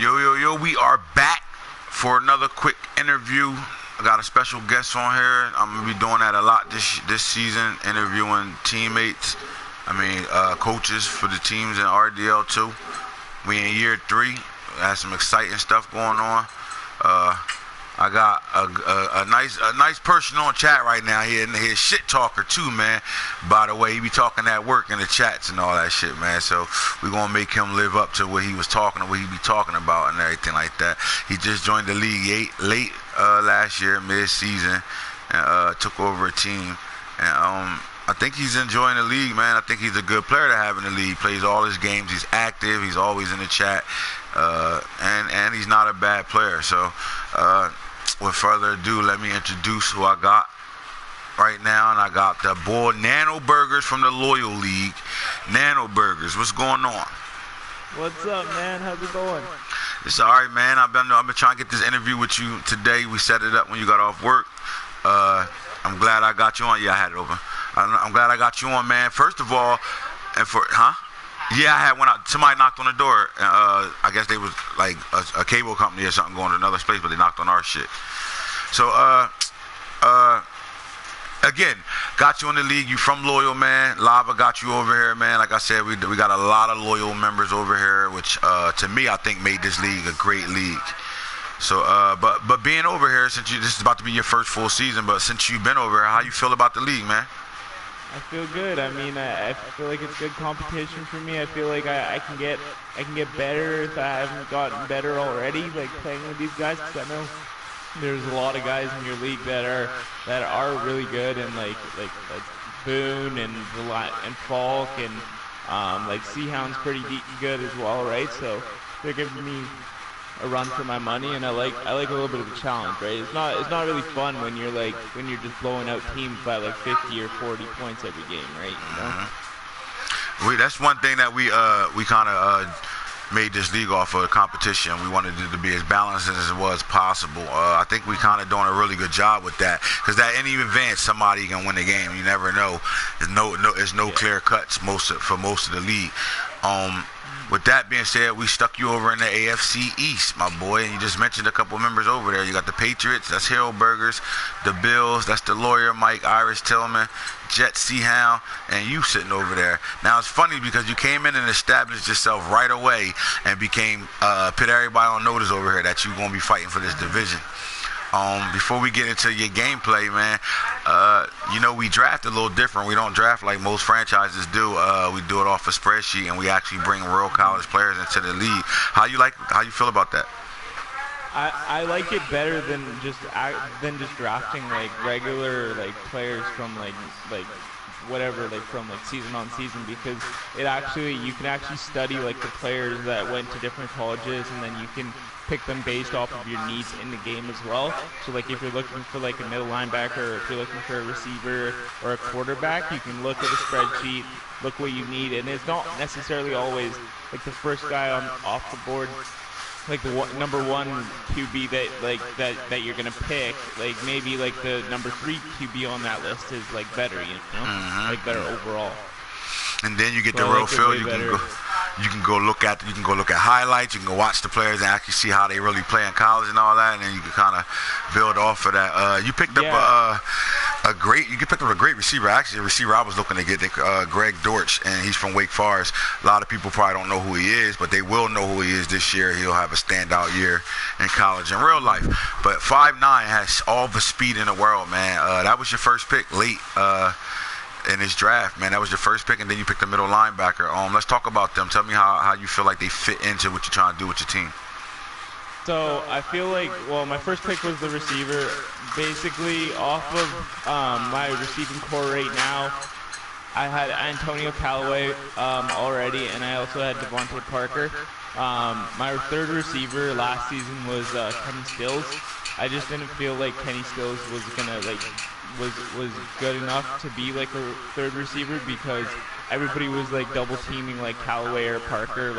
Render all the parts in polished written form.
Yo, we are back for another quick interview. I got a special guest on here. I'm going to be doing that a lot this season, interviewing teammates, coaches for the teams in RDL too. We in year 3. Got some exciting stuff going on. I got a nice person on chat right now here, and he's shit talker too, man. By the way, he be talking at work in the chats and all that shit, man. So we gonna make him live up to what he was talking, what he be talking about, and everything like that. He just joined the league late last year, mid-season, and took over a team. And I think he's enjoying the league, man. I think he's a good player to have in the league. Plays all his games. He's active. He's always in the chat, and he's not a bad player. So. With further ado, let me introduce who I got right now. And I got the boy Nano Burgers from the Loyal League. Nano Burgers, what's going on? What's up, man? How's it going? It's all right, man. I've been trying to get this interview with you today. We set it up when you got off work. I'm glad I got you on. Yeah, I had it open. I'm glad I got you on, man. First of all, Yeah, I had one out. Somebody knocked on the door. I guess they was like a cable company or something going to another place, but they knocked on our shit. So, again, got you in the league. You from Loyal, man. Lava got you over here, man. Like I said, we got a lot of Loyal members over here, which to me, I think made this league a great league. So, but being over here, this is about to be your first full season, but since you've been over here, how you feel about the league, man? I feel good. I mean, I feel like it's good competition for me. I feel like I can get better if I haven't gotten better already, like playing with these guys. Because I know there's a lot of guys in your league that are really good, and like Boone and Falk and like Seahound's pretty good as well, right? So they're giving me a run for my money, and I like a little bit of a challenge, right? It's not really fun when you're just blowing out teams by like 50 or 40 points every game, right? You know? That's one thing that we kind of made this league off of competition. We wanted it to be as balanced as it was possible. I think we kind of doing a really good job with that, because at any event somebody can win the game. You never know. There's no clear cuts for most of the league. With that being said, we stuck you over in the AFC East, my boy, and you just mentioned a couple members over there. You got the Patriots, that's Hero Burgers, the Bills, that's the Lawyer Mike, Irish Tillman, Jet Seahound, and you sitting over there. Now, it's funny because you came in and established yourself right away and put everybody on notice over here that you're going to be fighting for this division. Before we get into your gameplay, man, we draft a little different. We don't draft like most franchises do. We do it off a spreadsheet, and we actually bring real college players into the league. How you feel about that? I like it better than just drafting like regular like players from like whatever, like from like season on season, because you can actually study like the players that went to different colleges, and then you can pick them based off of your needs in the game as well. So like if you're looking for like a middle linebacker, or if you're looking for a receiver or a quarterback, you can look at a spreadsheet, look what you need, and it's not necessarily always like the first guy off the board, like the number 1 QB that you're gonna pick. Like maybe like the number 3 QB on that list is like better, you know, like better overall. And then you get the real feel. You can go look at highlights. You can go watch the players and actually see how they really play in college and all that, and then you can kind of build off of that. You picked up a great receiver. Actually, a receiver I was looking to get, Greg Dortch, and he's from Wake Forest. A lot of people probably don't know who he is, but they will know who he is this year. He'll have a standout year in college and real life. But 5'9" has all the speed in the world, man. That was your first pick late in this draft, man. That was your first pick, and then you picked a middle linebacker. Let's talk about them. Tell me how you feel like they fit into what you're trying to do with your team. So I feel like, my first pick was the receiver. Basically, off of my receiving core right now, I had Antonio Callaway already, and I also had Devontae Parker. My third receiver last season was Kenny Stills. I just didn't feel like Kenny Stills was gonna was good enough to be like a third receiver, because everybody was like double teaming like Callaway or Parker,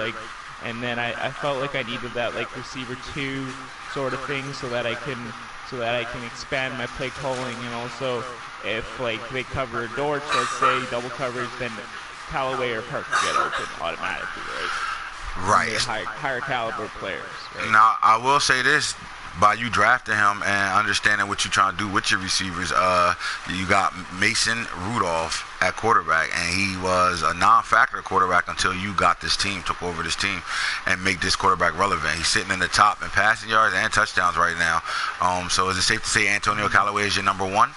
and then I felt like I needed that like receiver 2 sort of thing, so that I can expand my play calling, and also if like they cover Dortch, let's say double coverage, then Callaway or Parker get open automatically, right? Right. Higher caliber players. Right? Now, I will say this. By you drafting him and understanding what you're trying to do with your receivers, you got Mason Rudolph at quarterback, and he was a non-factor quarterback until you got this team, took over this team, and make this quarterback relevant. He's sitting in the top in passing yards and touchdowns right now. So is it safe to say Antonio Callaway is your number one?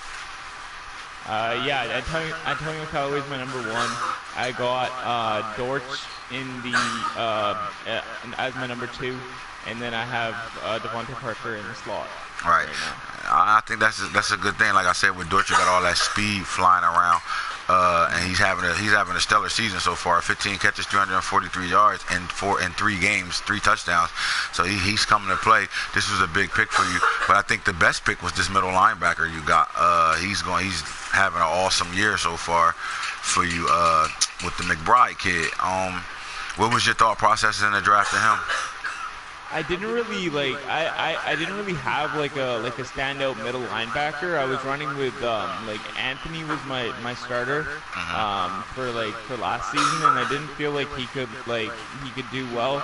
Yeah, Antonio Callaway is my number one. I got Dortch in the as my number two. And then I have Devontae Parker in the slot. Right. I think that's a good thing. Like I said, with Dortch, you got all that speed flying around, and he's having a stellar season so far. 15 catches, 343 yards, and 3 games, 3 touchdowns. So he's coming to play. This was a big pick for you, but I think the best pick was this middle linebacker you got. He's having an awesome year so far for you with the McBride kid. What was your thought process in the draft of him? I didn't really I didn't really have like a standout middle linebacker. I was running with Anthony was my starter for last season, and I didn't feel like he could do well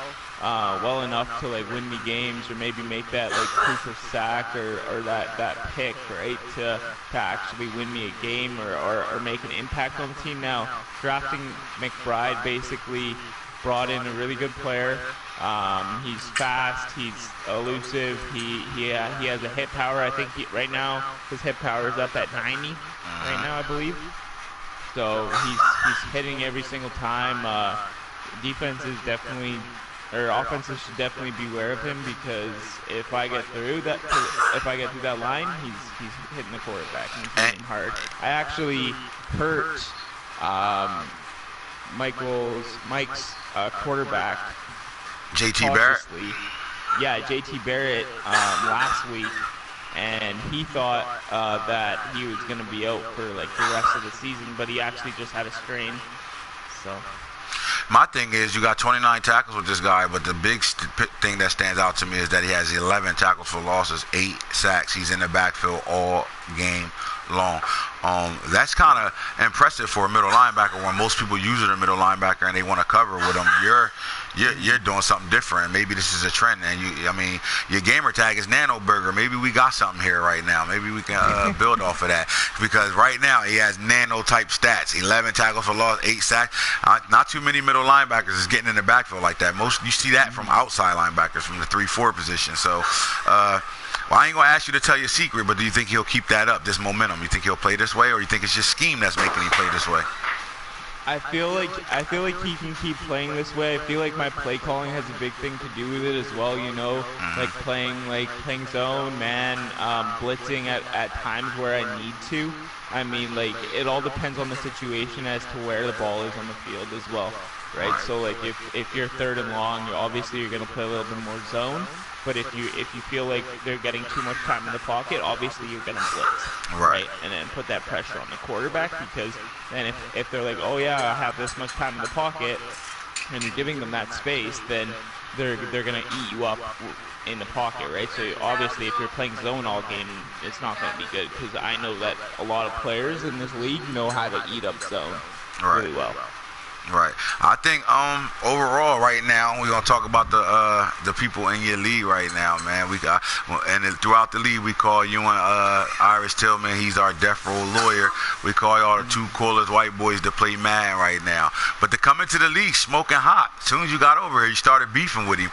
enough to win me games or maybe make that crucial sack or that pick, right, to actually win me a game or make an impact on the team. Now drafting McBride basically brought in a really good player. He's fast. He's elusive. He has a hit power. I think right now his hit power is up at 90 right now, I believe. So he's hitting every single time. Defenses offenses should definitely beware of him, because if I get through that line, he's hitting the quarterback and he's hitting him hard. I actually hurt Mike's quarterback. JT Barrett? Yeah, JT Barrett last week, and he thought that he was going to be out for the rest of the season, but he actually just had a strain. So my thing is, you got 29 tackles with this guy, but the big thing that stands out to me is that he has 11 tackles for losses, 8 sacks. He's in the backfield all game long. That's kind of impressive for a middle linebacker, when most people use it a middle linebacker and they want to cover with him. You're doing something different. Maybe this is a trend, and your gamer tag is Nano Burger. Maybe we got something here right now. Maybe we can build off of that, because right now he has nano type stats: 11 tackles for loss, 8 sacks. Not too many middle linebackers is getting in the backfield like that. Most you see that from outside linebackers from the 3-4 position. So. Well, I ain't gonna ask you to tell your secret, but do you think he'll keep that up, this momentum? You think he'll play this way, or you think it's just scheme that's making him play this way? I feel like he can keep playing this way. I feel like my play calling has a big thing to do with it as well. Playing zone, man, blitzing at times where I need to. I mean, it all depends on the situation as to where the ball is on the field as well, right? So if you're third and long, you're gonna play a little bit more zone. But if you feel like they're getting too much time in the pocket, obviously you're gonna blitz, right? And then put that pressure on the quarterback, because then if they're like, oh yeah, I have this much time in the pocket, and you're giving them that space, then they're gonna eat you up in the pocket, right? So obviously, if you're playing zone all game, it's not gonna be good, because I know that a lot of players in this league know how to eat up zone really well. Right. I think overall right now we're gonna talk about the people in your league right now, man. We got throughout the league we call you and Irish Tillman. He's our death row lawyer. We call y'all the two coolest white boys to play Madden right now. But to come into the league smoking hot. As soon as you got over here, you started beefing with him.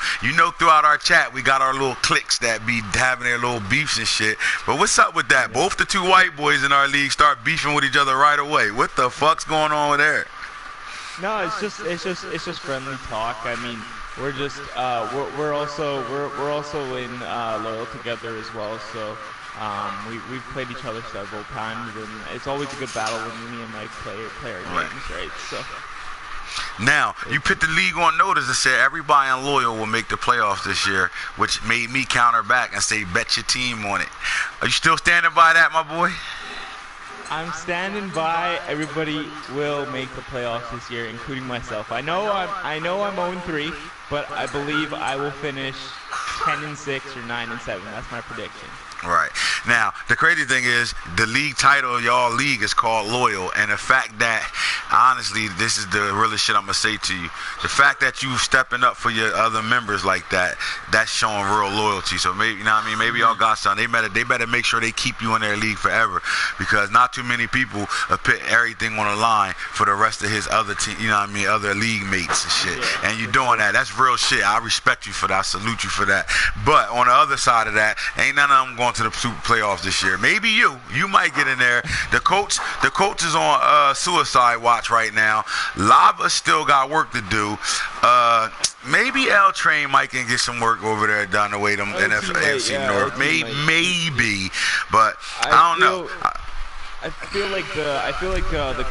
Throughout our chat we got our little cliques that be having their little beefs and shit. But what's up with that? Both the two white boys in our league start beefing with each other right away. What the fuck's going on with there? No, it's just friendly talk. I mean, we're just we're also in loyal together as well. So we've played each other several times, and it's always a good battle when me and Mike play our games, right? So. Now, you put the league on notice and said everybody in Loyal will make the playoffs this year, which made me counter back and say bet your team on it. Are you still standing by that, my boy? I'm standing by. Everybody will make the playoffs this year, including myself. I know I'm 0-3, but I believe I will finish 10-6 or 9-7. That's my prediction. Right. Now, the crazy thing is, the league title of y'all league is called Loyal, and the fact that, honestly, this is the realest shit I'm gonna say to you. The fact that you stepping up for your other members like that, that's showing real loyalty. So maybe, you know what I mean? Maybe y'all got something. They better make sure they keep you in their league forever, because not too many people put everything on the line for the rest of his other team, you know what I mean, other league mates and shit. Yeah, and you doing that. That's real shit. I respect you for that. I salute you for that. But on the other side of that, ain't none of them going to the Super Playoffs this year. Maybe you might get in there. The coach is on suicide watch right now. Lava still got work to do. Maybe L Train might can get some work over there down the way them NFC North. Maybe, but I don't know. I feel like the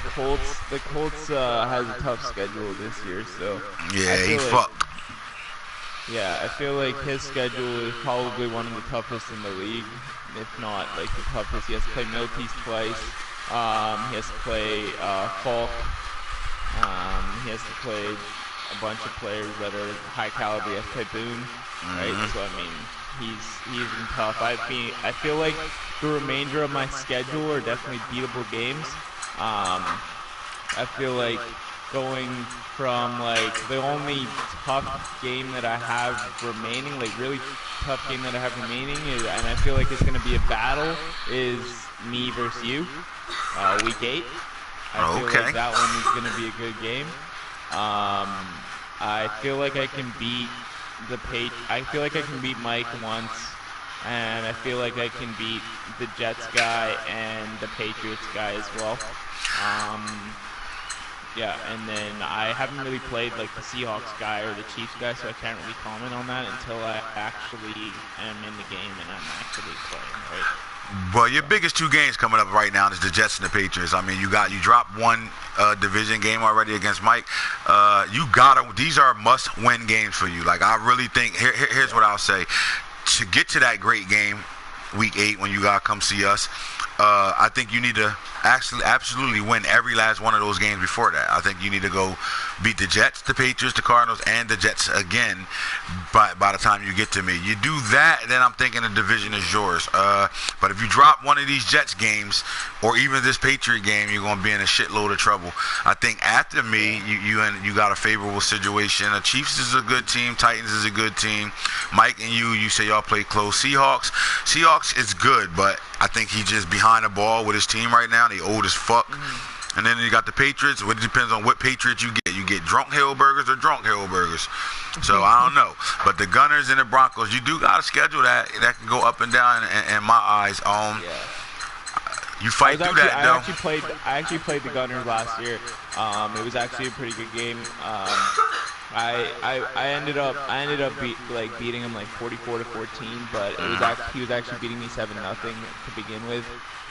Colts has a tough schedule this year, so yeah, he fucked. Yeah, I feel like his schedule is probably one of the toughest in the league, if not like the toughest. He has to play Milties twice. He has to play Falk. He has to play a bunch of players that are high caliber. He has to play Boone, right? So I mean, he's been tough. I feel like the remainder of my schedule are definitely beatable games. I feel like going from like the only tough game that I have remaining, like really tough game that I have remaining, and I feel like it's going to be a battle, is me versus you, week 8. I feel like that one is going to be a good game. I feel like I can beat I feel like I can beat Mike once, and I feel like I can beat the Jets guy and the Patriots guy as well. Yeah, and then I haven't really played like the Seahawks guy or the Chiefs guy, so I can't really comment on that until I actually am in the game and I'm actually playing, right? Well, your biggest 2 games coming up right now is the Jets and the Patriots. I mean, you dropped one division game already against Mike. These are must-win games for you. Like, I really think, here's what I'll say. To get to that great game, week 8, when you gotta come see us, I think you need to absolutely win every last one of those games before that. I think you need to go beat the Jets, the Patriots, the Cardinals, and the Jets again by the time you get to me. You do that, then I'm thinking the division is yours. But if you drop one of these Jets games or even this Patriot game, you're going to be in a shitload of trouble. I think after me, you got a favorable situation. The Chiefs is a good team. Titans is a good team. Mike and you say y'all play close. Seahawks is good, but I think he's just behind the ball with his team right now. They old as fuck. And then you got the Patriots. It depends on what Patriots you get. You get drunk Hillburgers or drunk Hillburgers. So I don't know. But the Gunners and the Broncos, you do got a schedule that can go up and down in my eyes. You fight through that, though. I actually played the Gunners last year. It was actually a pretty good game. I ended up beating him like 44-14, but he was actually beating me 7-0 to begin with.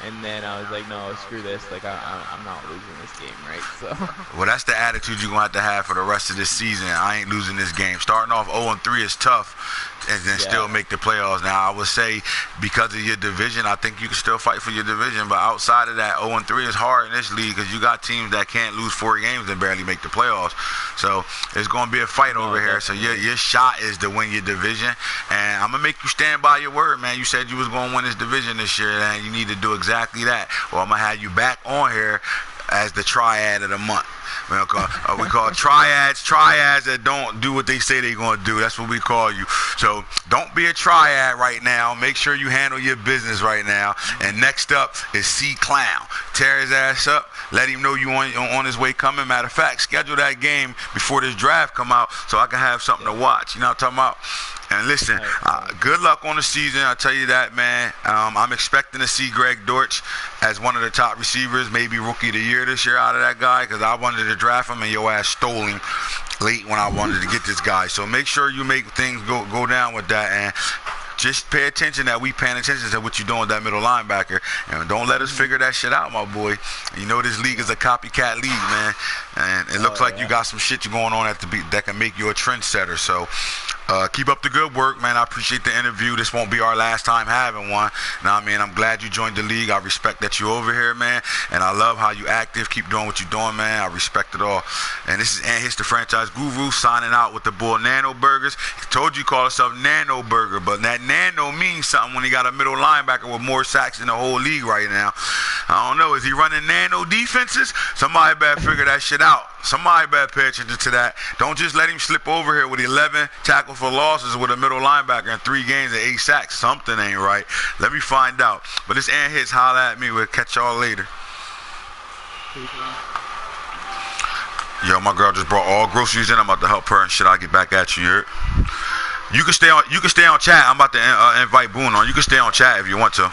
And then I was like, no, screw this. Like, I'm not losing this game, right? So. Well, that's the attitude you're going to have for the rest of this season. I ain't losing this game. Starting off 0-3 is tough, and then still make the playoffs. Now, I would say because of your division, I think you can still fight for your division. But outside of that, 0-3 is hard in this league because you got teams that can't lose 4 games and barely make the playoffs. So it's going to be a fight over here. So your shot is to win your division. And I'm going to make you stand by your word, man. You said you was going to win this division this year, and you need to do exactly that. Or I'm going to have you back on here as the triad of the month. We call triads that don't do what they say they're going to do. That's what we call you. So don't be a triad right now. Make sure you handle your business right now. And next up is C Clown. Tear his ass up. Let him know you on his way coming. Matter of fact, schedule that game before this draft come out so I can have something to watch. You know what I'm talking about? And listen, good luck on the season. I'll tell you that, man. I'm expecting to see Greg Dortch as one of the top receivers, maybe Rookie of the Year this year out of that guy, because I wanted to draft him and your ass stole him late when I wanted to get this guy. So make sure you make things go down with that, and just pay attention that we paying attention to what you're doing with that middle linebacker. And don't let us figure that shit out, my boy. You know this league is a copycat league, man. And it looks like you got some shit going on that can make you a trendsetter. So Keep up the good work, man. I appreciate the interview. This won't be our last time having one. Now, I mean, I'm glad you joined the league. I respect that you over here, man. And I love how you active. Keep doing what you're doing, man. I respect it all. And this is AntHits, the franchise guru, signing out with the bull Nano Burgers. He told you call himself Nano Burger, but that Nano means something when he got a middle linebacker with more sacks in the whole league right now. I don't know. Is he running Nano defenses? Somebody better figure that shit out. Somebody better pay attention to that. Don't just let him slip over here with 11 tackles for losses with a middle linebacker in 3 games and 8 sacks. Something ain't right. Let me find out. But this AntHits, holla at me. We'll catch y'all later. Yo, my girl just brought all groceries in. I'm about to help her and shit. I'll get back at you. You can stay on chat. I'm about to invite Boone on. You can stay on chat if you want to.